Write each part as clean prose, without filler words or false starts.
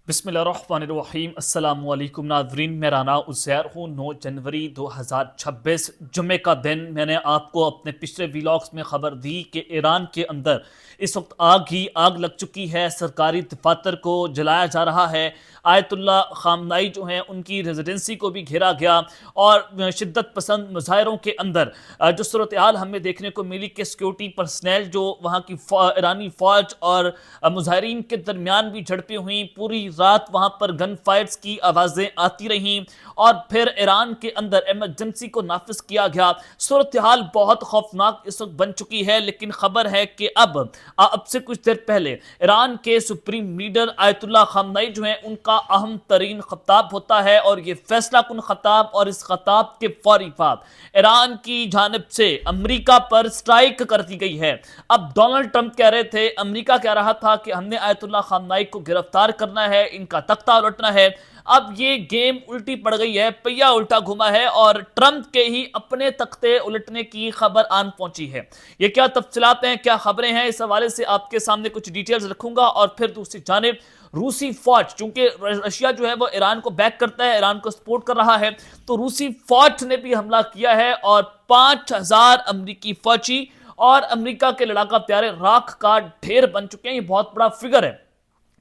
بسم اللہ الرحمن الرحیم۔ السلام علیکم ناظرین، میرا نام عزیر ہوں۔ 9 جنوری 2026 جمعے کا دن میں نے آپ کو اپنے پچھلے ویلاگز میں خبر دی کہ ایران کے اندر اس وقت آگ لگ چکی ہے، سرکاری دفاتر کو جلایا جا رہا ہے، آیت اللہ خامنائی جو ہیں ان کی ریزیڈنسی کو بھی گھیرا گیا، اور شدت پسند مظاہروں کے اندر جو صورتحال ہمیں دیکھنے کو ملی کہ سیکیورٹی پرسنل جو وہاں کی ایرانی فوج اور مظاہرین کے درمیان بھی جھڑپیں ہوئیں، پوری رات وہاں پر گن فائرز کی آوازیں آتی رہیں، اور پھر ایران کے اندر ایمرجنسی کو نافذ کیا گیا۔ صورتحال بہت خوفناک اس وقت بن چکی ہے، لیکن خبر ہے کہ اب سے کچھ دیر پہلے ایران کے سپریم لیڈر آیت اللہ خامنائی جو ہیں ان کا اہم ترین خطاب ہوتا ہے، اور یہ فیصلہ کن خطاب، اور اس خطاب کے فوری بعد ایران کی جانب سے امریکہ پر سٹرائک کر دی گئی ہے۔ اب ڈونلڈ ٹرمپ کہہ رہے تھے، امریکہ کہہ رہا تھا کہ ہم نے آیت اللہ خامنائی کو گرفتار کرنا ہے، ان کا تختہ الٹنا ہے۔ اب یہ گیم الٹی پڑ گئی ہے، پہیا الٹا گھما ہے، اور ٹرمپ کے ہی اپنے تختے الٹنے کی خبر آن پہنچی ہے۔ یہ کیا تفصیلات ہیں، کیا خبریں ہیں، اس حوالے سے آپ کے سامنے کچھ ڈیٹیلز رکھوں گا۔ اور پھر دوسری جانب روسی فوج، چونکہ رشیا جو ہے وہ ایران کو بیک کرتا ہے، ایران کو سپورٹ کر رہا ہے، تو روسی فوج نے بھی حملہ کیا ہے، اور 5000 امریکی فوجی اور امریکہ کے لڑاکا طیارے راکھ کا ڈھیر بن چکے ہیں۔ یہ بہت بڑا فگر ہے۔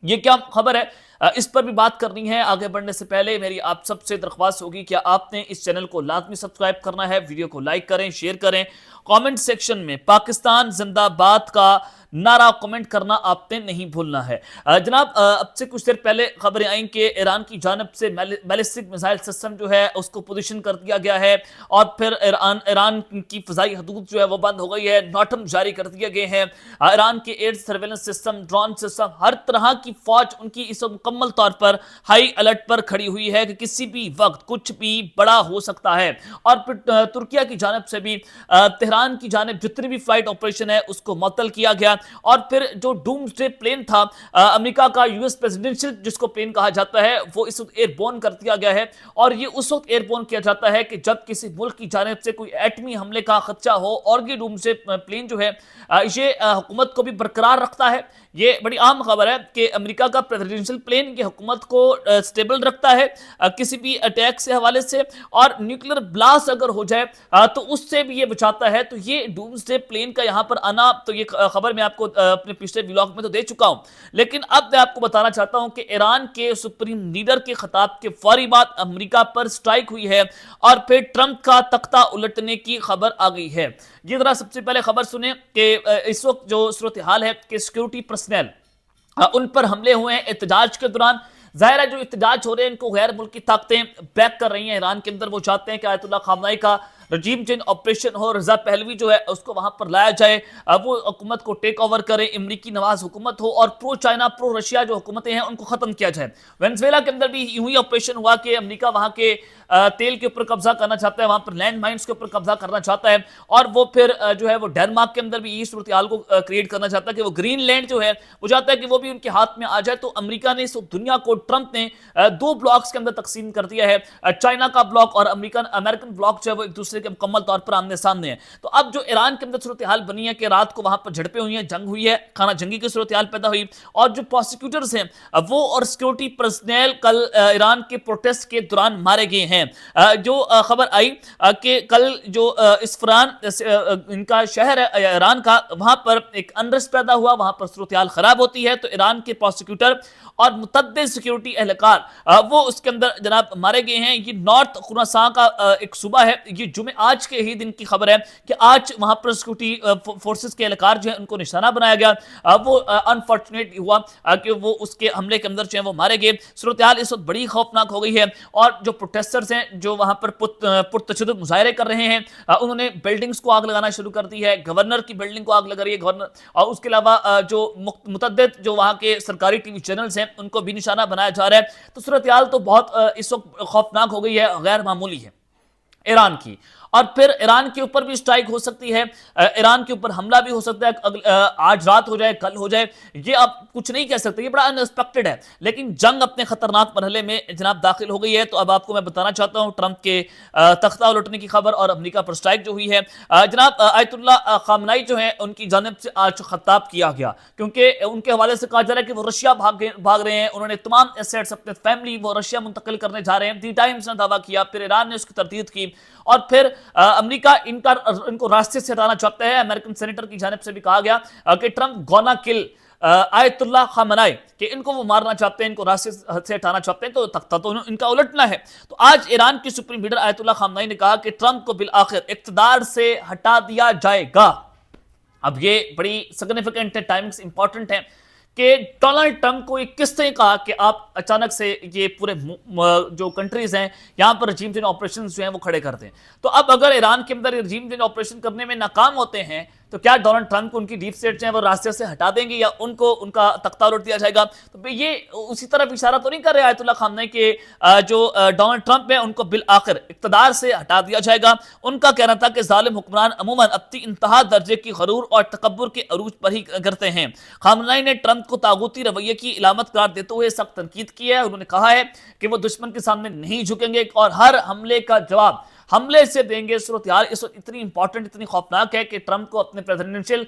یہ کیا خبر ہے، اس پر بھی بات کرنی ہے۔ آگے بڑھنے سے پہلے میری آپ سب سے درخواست ہوگی کہ آپ نے اس چینل کو لازمی سبسکرائب کرنا ہے، ویڈیو کو لائک کریں، شیئر کریں، کامنٹ سیکشن میں پاکستان زندہ باد کا نعرہ کمنٹ کرنا آپ نے نہیں بھولنا ہے۔ جناب، اب سے کچھ دیر پہلے خبریں آئیں کہ ایران کی جانب سے بیلسٹک میزائل سسٹم جو ہے اس کو پوزیشن کر دیا گیا ہے، اور پھر ایران کی فضائی حدود جو ہے وہ بند ہو گئی ہے، نوٹم جاری کر دیے گئے ہیں۔ ایران کے air surveillance system, drone system, ہر طرح کی فوج ان کی اس مکمل طور پر ہائی الرٹ پر کھڑی ہوئی ہے کہ کسی بھی وقت کچھ بھی بڑا ہو سکتا ہے۔ اور پھر ترکیہ کی جانب سے بھی تہران کی جانب جتنی بھی فلائٹ آپریشن ہے اس کو معطل کیا گیا، اور پھر جو ڈومسڈے پلین تھا امریکہ کا، یو ایس پریزیڈنشل جس کو پلین کہا جاتا ہے، وہ اس وقت ایئر بورن کر دیا گیا ہے، اور یہ اس وقت ایئر بورن کیا جاتا ہے کہ جب کسی ملک کی جانب سے کوئی ایٹمی حملے کا خدشہ ہو، اور یہ ڈومسڈے پلین جو ہے یہ حکومت کو بھی برقرار رکھتا ہے۔ یہ بڑی اہم خبر ہے کہ امریکہ کا پریزیڈنشل پلین یہ حکومت کو سٹیبل رکھتا ہے کسی بھی اٹیک سے حوالے سے، اور نیوکلیر بلاسٹ اگر ہو جائے تو اس سے بھی یہ بچاتا ہے۔ تو یہ ڈومسڈے پلین کا یہاں پر آنا، تو یہ خبر میں آپ کو اپنے پچھلے ویلاگ میں تو دے چکا ہوں، لیکن اب میں آپ کو بتانا چاہتا ہوں کہ ایران کے سپریم لیڈر کے خطاب کے فوری بعد امریکہ پر سٹرائک ہوئی ہے، اور پھر ٹرمپ کا تختہ الٹنے کی خبر آ گئی ہے۔ یہ ذرا سب سے پہلے خبر سنیں کہ اس وقت جو صورتحال ہے کہ سیکیورٹی پرسنل ان پر حملے ہوئے ہیں احتجاج کے دوران۔ ظاہر ہے جو احتجاج ہو رہے ہیں ان کو غیر ملکی طاقتیں بیک کر رہی ہیں ایران کے اندر۔ وہ چاہتے ہیں کہ آیت اللہ خامنائی کا رجیم چینج آپریشن ہو، رضا پہلوی جو ہے اس کو وہاں پر لایا جائے، وہ حکومت کو ٹیک اوور کرے، امریکی نواز حکومت ہو، اور پرو چائنا پرو رشیا جو حکومتیں ہیں ان کو ختم کیا جائے۔ وینزویلا کے اندر بھی یوں ہی آپریشن ہوا کہ امریکہ وہاں کے تیل کے اوپر قبضہ کرنا چاہتا ہے، وہاں پر لینڈ مائنز کے اوپر قبضہ کرنا چاہتا ہے، اور وہ پھر جو ہے وہ ڈینمارک کے اندر بھی یہ صورتحال کو کریٹ کرنا چاہتا ہے کہ وہ گرین لینڈ جو ہے وہ چاہتا ہے کہ وہ بھی ان کے ہاتھ میں آ جائے۔ تو امریکہ نے اس دنیا کو، ٹرمپ نے 2 بلاکس کے اندر تقسیم کر دیا ہے، چائنا کا بلاک اور امریکن بلاک جو ہے وہ ایک دوسرے کے مکمل طور پر آمنے سامنے ہیں۔ تو اب جو ایران کے اندر صورتحال بنی ہے کہ رات کو وہاں پر جھڑپیں ہوئی ہیں، جنگ ہوئی ہے، خانہ جنگی کی صورتحال پیدا ہوئی، اور جو پروسیکیوٹرز ہیں وہ اور سیکیورٹی پرسنل کل ایران کے پروٹیسٹ کے دوران مارے گئے ہیں۔ جو خبر آئی کہ کل جو اسفران ان کا شہر ہے ایران کا، وہاں پر ایک انرسٹ پیدا ہوا، وہاں پر صورتحال خراب ہوتی ہے، تو ایران کے پروسیکیوٹر اور متعدد سیکیورٹی اہلکار وہ اس کے اندر جناب مارے گئے ہیں۔ یہ نارتھ خراسان کا ایک صوبہ ہے۔ یہ جمعہ آج کے ہی دن کی خبر ہے کہ آج وہاں پر سیکیورٹی فورسز کے اہلکار جو ہیں ان کو نشانہ بنایا گیا۔ وہ انفارچونیٹ ہوا کہ وہ اس کے حملے کے اندر جو ہیں وہ مارے گئے۔ صورتحال اس وقت بڑی خوفناک ہو گئی ہے، اور جو پروٹیسٹرز ہیں جو وہاں پر پرتشدد مظاہرے کر رہے ہیں، انہوں نے بلڈنگز کو آگ لگانا شروع کر دی ہے، گورنر کی بلڈنگ کو آگ لگ رہی ہے گورنر، اور اس کے علاوہ جو متعدد جو وہاں کے سرکاری ٹی وی چینلز ہیں ان کو بھی نشانہ بنایا جا رہا ہے۔ تو صورتحال تو بہت اس وقت خوفناک ہو گئی ہے، غیر معمولی ہے ایران کی۔ اور پھر ایران کے اوپر بھی اسٹرائک ہو سکتی ہے، ایران کے اوپر حملہ بھی ہو سکتا ہے، آج رات ہو جائے کل ہو جائے، یہ آپ کچھ نہیں کہہ سکتے، یہ بڑا انسپیکٹڈ ہے۔ لیکن جنگ اپنے خطرناک مرحلے میں جناب داخل ہو گئی ہے۔ تو اب آپ کو میں بتانا چاہتا ہوں ٹرمپ کے تختہ الٹنے کی خبر اور امریکہ پر اسٹرائک جو ہوئی ہے۔ جناب آیت اللہ خامنائی جو ہیں ان کی جانب سے آج خطاب کیا گیا، کیونکہ ان کے حوالے سے کہا جا رہا ہے کہ وہ رشیا بھاگ رہے ہیں، انہوں نے تمام ایسیٹس اپنے فیملی وہ رشیا منتقل کرنے جا رہے ہیں۔ دی ٹائمز نے دعویٰ کیا، پھر ایران نے اس کی تردید کی، اور پھر امریکہ ان کو راستے سے ہٹانا چاہتا ہے۔ امریکن سینیٹر کی جانب سے بھی کہا گیا کہ ٹرمپ گونا کل آیت اللہ خامنائی، کہ ان کو وہ مارنا چاہتے ہیں، ان کو راستے سے ہٹانا چاہتے ہیں، تو تختہ تو ان کا الٹنا ہے۔ تو آج ایران کی سپریم لیڈر آیت اللہ خامنائی نے کہا کہ ٹرمپ کو بالآخر اقتدار سے ہٹا دیا جائے گا۔ اب یہ بڑی سگنیفیکنٹ ہے، ٹائمنگز امپورٹنٹ ہے کہ ڈونلڈ ٹرمپ کو یہ کس طرح کہا کہ آپ اچانک سے یہ پورے جو کنٹریز ہیں یہاں پر رجیم چینج آپریشنز جو ہیں وہ کھڑے کر دیں۔ تو اب اگر ایران کے اندر رجیم چینج آپریشن کرنے میں ناکام ہوتے ہیں تو کیا ڈونلڈ ٹرمپ کو ان کی ڈیپ اسٹیٹ جو ہیں وہ راستے سے ہٹا دیں گے یا ان کا تختہ الٹ دیا جائے گا؟ تو یہ اسی طرف اشارہ تو نہیں کر رہے آیت اللہ خامنہ کہ جو ڈونلڈ ٹرمپ ہے ان کو بالآخر اقتدار سے ہٹا دیا جائے گا۔ ان کا کہنا تھا کہ ظالم حکمران عموماً اپنی انتہا درجے کی غرور اور تکبر کے عروج پر ہی کرتے ہیں۔ خامنہ نے ٹرمپ کو طاغوتی رویے کی علامت قرار دیتے ہوئے سخت تنقید کی ہے۔ انہوں نے کہا ہے کہ وہ دشمن کے سامنے نہیں جھکیں گے اور ہر حملے کا جواب حملے سے دیں گے۔ صورتحال اس وقت اتنی امپورٹنٹ، اتنی خوفناک ہے کہ ٹرمپ کو اپنے پریزیڈنشل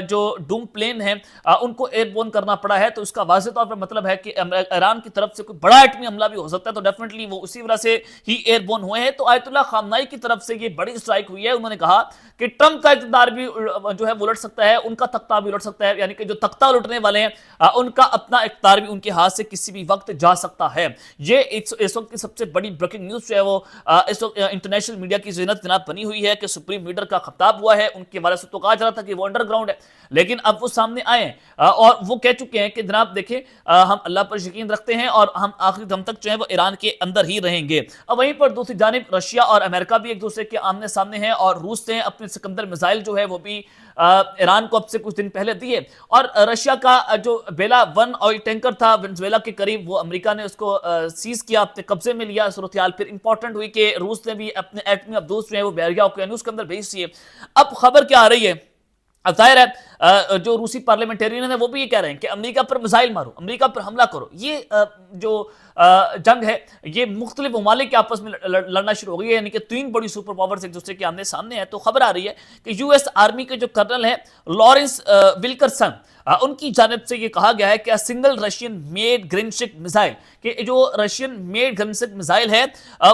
جو ڈوم پلین ہیں ان کو ایئر بورن کرنا پڑا ہے۔ تو اس کا واضح طور پر مطلب ہے کہ ایران کی طرف سے کوئی بڑا ایٹمی حملہ بھی ہو سکتا ہے، تو ڈیفینیٹلی وہ اسی وجہ سے ہی ایئر بورن ہوئے ہیں۔ تو آیت اللہ خامنائی کی طرف سے یہ بڑی اسٹرائک ہوئی ہے۔ انہوں نے کہا کہ ٹرمپ کا اقتدار بھی جو ہے وہ الٹ سکتا ہے، ان کا تختہ بھی الٹ سکتا ہے، یعنی کہ جو تختہ الٹنے والے ہیں ان کا اپنا اقتدار بھی ان کے ہاتھ سے کسی بھی وقت جا سکتا ہے۔ یہ اس وقت کی سب سے بڑی بریکنگ نیوز جو ہے وہ اس وقت انٹرنیشنل میڈیا کی ذہنت جناب بنی ہوئی ہے کہ سپریم لیڈر کا خطاب ہوا ہے۔ ان کے بارے سے تو کہا جا رہا تھا کہ وہ انڈر گراؤنڈ ہے، لیکن اب وہ سامنے آئے ہیں اور وہ کہہ چکے ہیں کہ جناب دیکھیں ہم اللہ پر یقین رکھتے ہیں اور ہم آخری دم تک جو ہے وہ ایران کے اندر ہی رہیں گے۔ اب وہیں پر دوسری جانب رشیا اور امریکہ بھی ایک دوسرے کے آمنے سامنے ہیں، اور روس نے اپنے سکندر میزائل جو ہے وہ بھی ایران کو اب سے کچھ دن پہلے دیے، اور رشیا کا جو بیلا 1 آئل ٹینکر تھا وینزویلا کے قریب، وہ امریکہ نے اس کو سیز کیا، اپنے قبضے میں لیا۔ صورتحال پھر امپورٹنٹ ہوئی کہ روس نے بھی اپنے ایٹمی ابدوز جو ہے وہ بحریہ اوقیانوس کے اندر بھیج دیے۔ اب خبر کیا آ رہی ہے؟ اب ظاہر ہے جو روسی پارلیمنٹرین ہیں وہ بھی یہ کہہ رہے ہیں کہ امریکہ پر میزائل مارو، امریکہ پر حملہ کرو۔ یہ جو جنگ ہے یہ مختلف ممالک کے آپس میں لڑنا شروع ہو گئی ہے، یعنی کہ 3 بڑی سپر پاورز ایک دوسرے کے آمنے سامنے ہیں۔ تو خبر آ رہی ہے کہ یو ایس آرمی کے جو کرنل ہیں لارنس ولکرسن، ان کی جانب سے یہ کہا گیا ہے کہ سنگل رشین میڈ گرینشک میزائل، کہ جو رشین میڈ گرینشک میزائل ہے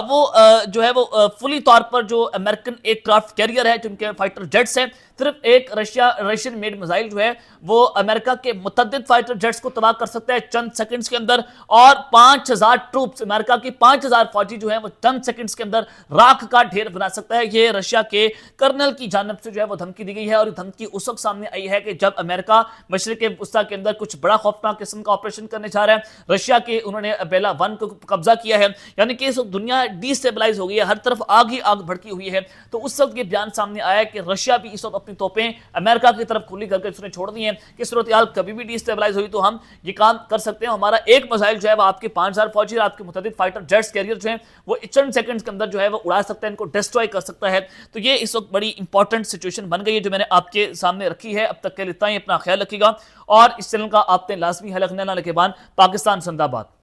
وہ جو ہے وہ فلی طور پر جو امریکن ایئر کرافٹ کیریئر ہے، جن کے فائٹر جیٹس ہیں، صرف ایک رشین میڈ میزائل جو ہے وہ امریکہ کے متعدد فائٹر جیٹس کو تباہ کر سکتا ہے چند سیکنڈز کے اندر، اور 5000 ٹروپس، امریکہ کی 5000 فوجی جو ہیں وہ چند سیکنڈز کے اندر راکھ کا ڈھیر بنا سکتا ہے۔ یہ رشیا کے کرنل کی جانب سے جو ہے وہ دھمکی دی گئی ہے، اور یہ دھمکی اس وقت سامنے آئی ہے کہ جب امریکہ مشرق وسطیٰ کے اندر کچھ بڑا خوفناک قسم کا آپریشن کرنے جا رہا ہے۔ رشیا کے انہوں نے بیلا 1 کو قبضہ کیا ہے، یعنی کہ اس وقت دنیا ڈی سٹیبلائز ہو گئی ہے، ہر طرف آگ ہی آگ بھڑکی ہوئی ہے۔ تو اس وقت یہ بیان سامنے آیا ہے کہ رشیا بھی اس وقت اپنی توپیں امریکہ کی طرف کھلی کر کے اس نے چھوڑ دی ہیں کہ صورتحال کبھی بھی ڈی سٹیبلائز ہوئی تو ہم یہ کام کر سکتے ہیں۔ ہمارا ایک میزائل جو ہے وہ آپ کے 5000 فوجی اور آپ کے متعدد فائٹر جیٹس کیریئر جو ہیں وہ چند سیکنڈز کے اندر جو ہے وہ اڑا سکتا ہے، ان کو ڈسٹروائے کر سکتا ہے۔ تو یہ اس وقت بڑی امپورٹنٹ سچویشن بن گئی ہے جو میں نے آپ کے سامنے رکھی ہے۔ اب تک کے لیے اتنا ہی، اپنا خیال رکھیے گا، اور اس چینل کا آپ نے لازمی حلقہ نہ لگے بان۔ پاکستان زندہ باد۔